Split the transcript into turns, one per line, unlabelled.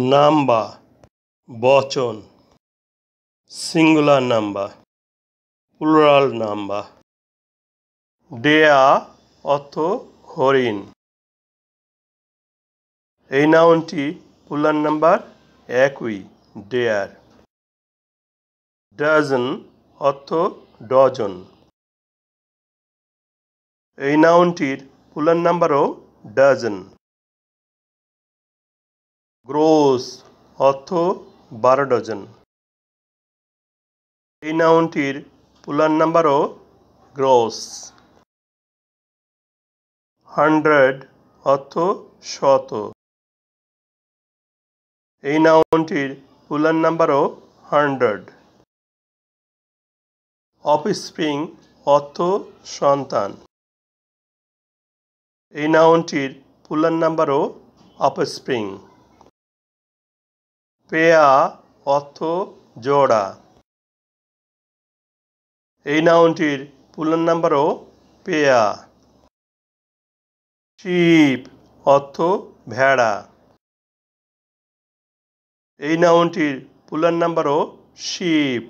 Number বচন singular number plural number. ডেয়া অর্থ হরিণ। এই নাউনটি প্লুরাল নাম্বার একই ডেয়ার। ডজন অর্থ ডজন। এই নাউনটির প্লুরাল নাম্বারও ডজন। গ্রোস অর্থ 12 ডজন। এই নাউনটির প্লুরাল নাম্বারও গ্রোস। 100 অর্থ শত। এই নাউনটির প্লুরাল নাম্বারও 100। অফস্প্রিং অর্থ সন্তান। এই নাউনটির প্লুরাল নাম্বারও অফস্প্রিং। পেয়ার অর্থ জোড়া। এই নাউনটির প্লুরাল নাম্বারও পেয়ার। শিপ অর্থ ভেড়া। এই নাউনটির প্লুরাল নাম্বারও শিপ।